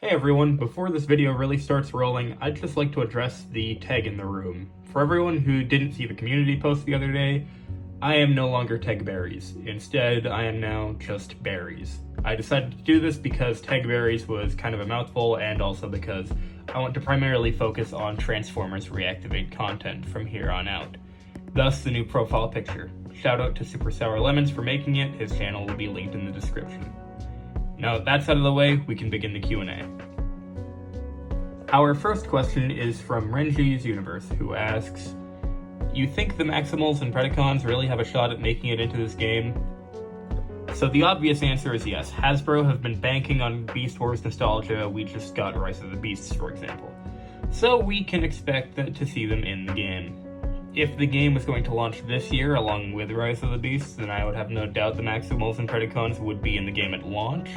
Hey everyone, before this video really starts rolling, I'd just like to address the TEG in the room. For everyone who didn't see the community post the other day, I am no longer TEG Barryz. Instead, I am now just Barryz. I decided to do this because TEG Barryz was kind of a mouthful, and also because I want to primarily focus on Transformers Reactivate content from here on out. Thus, the new profile picture. Shout out to SuperSourLemons for making it, his channel will be linked in the description. Now that that's out of the way, we can begin the Q&A. Our first question is from Renji's Universe, who asks, you think the Maximals and Predacons really have a shot at making it into this game? So the obvious answer is yes. Hasbro have been banking on Beast Wars nostalgia. We just got Rise of the Beasts, for example. So we can expect to see them in the game. If the game was going to launch this year along with Rise of the Beasts, then I would have no doubt the Maximals and Predacons would be in the game at launch.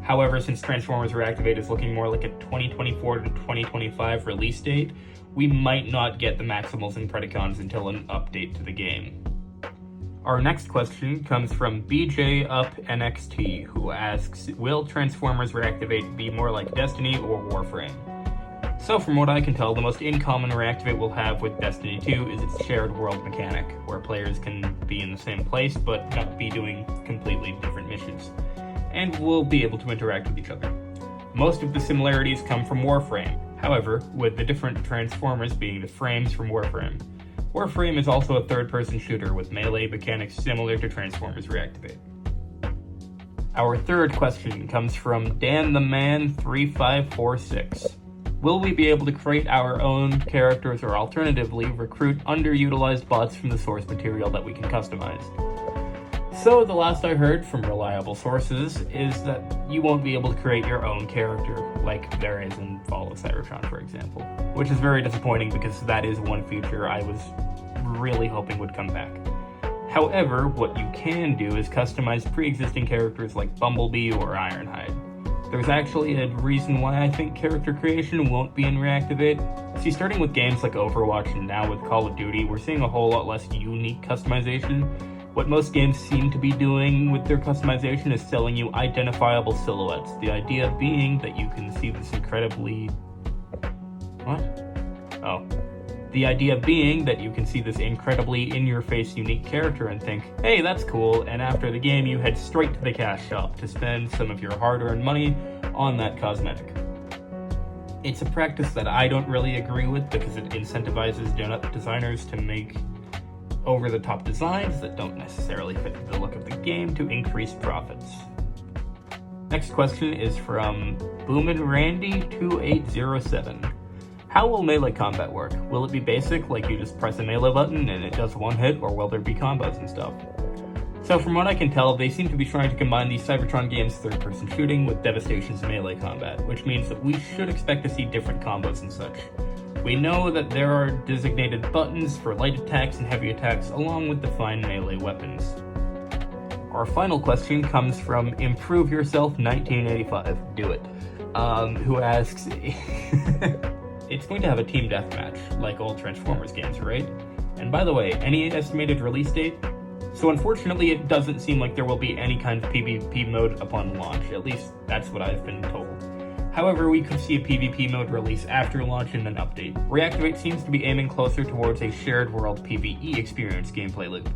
However, since Transformers Reactivate is looking more like a 2024 to 2025 release date, we might not get the Maximals and Predacons until an update to the game. Our next question comes from BJUpNXT, who asks, will Transformers Reactivate be more like Destiny or Warframe? So from what I can tell, the most in common Reactivate will have with Destiny 2 is its shared world mechanic, where players can be in the same place but not be doing completely different missions, and will be able to interact with each other. Most of the similarities come from Warframe, however, with the different Transformers being the frames from Warframe. Warframe is also a third-person shooter with melee mechanics similar to Transformers Reactivate. Our third question comes from Dan the Man 3546. Will we be able to create our own characters or alternatively recruit underutilized bots from the source material that we can customize? So the last I heard from reliable sources is that you won't be able to create your own character like there is in Fall of Cybertron, for example, which is very disappointing because that is one feature I was really hoping would come back. However, what you can do is customize pre-existing characters like Bumblebee or Ironhide. There's actually a reason why I think character creation won't be in Reactivate. See, starting with games like Overwatch and now with Call of Duty, we're seeing a whole lot less unique customization. What most games seem to be doing with their customization is selling you identifiable silhouettes. The idea being that you can see this incredibly... What? Oh. The idea being that you can see this incredibly in-your-face unique character and think, hey, that's cool, and after the game you head straight to the cash shop to spend some of your hard-earned money on that cosmetic. It's a practice that I don't really agree with because it incentivizes designers to make over-the-top designs that don't necessarily fit the look of the game to increase profits. Next question is from BoominRandy2807. How will melee combat work? Will it be basic, like you just press a melee button and it does one hit, or will there be combos and stuff? So from what I can tell, they seem to be trying to combine the Cybertron game's third-person shooting with Devastation's melee combat, which means that we should expect to see different combos and such. We know that there are designated buttons for light attacks and heavy attacks, along with defined melee weapons. Our final question comes from Improve Yourself 1985, do it, who asks... It's going to have a team deathmatch, like old Transformers games, right? And by the way, any estimated release date? So unfortunately, it doesn't seem like there will be any kind of PvP mode upon launch, at least that's what I've been told. However, we could see a PvP mode release after launch in an update. Reactivate seems to be aiming closer towards a shared world PvE experience gameplay loop,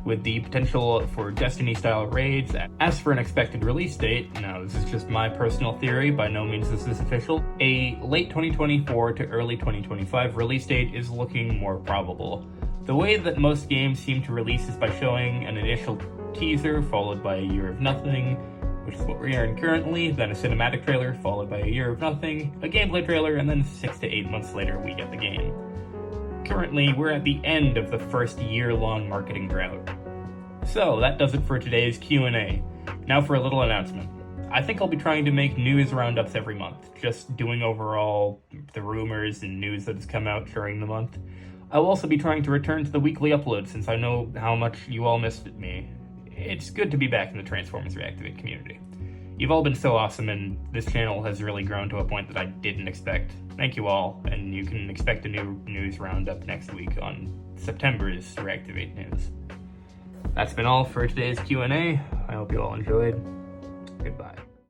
with the potential for Destiny-style raids. As for an expected release date, now this is just my personal theory, by no means is this official, a late 2024 to early 2025 release date is looking more probable. The way that most games seem to release is by showing an initial teaser, followed by a year of nothing, which is what we're hearing currently, then a cinematic trailer, followed by a year of nothing, a gameplay trailer, and then 6 to 8 months later we get the game. Currently, we're at the end of the first year-long marketing drought. So, that does it for today's Q&A. Now for a little announcement. I think I'll be trying to make news roundups every month, just doing overall the rumors and news that has come out during the month. I'll also be trying to return to the weekly upload since I know how much you all missed me. It's good to be back in the Transformers Reactivate community. You've all been so awesome, and this channel has really grown to a point that I didn't expect. Thank you all, and you can expect a new news roundup next week on September's Reactivate news. That's been all for today's Q&A. I hope you all enjoyed. Goodbye.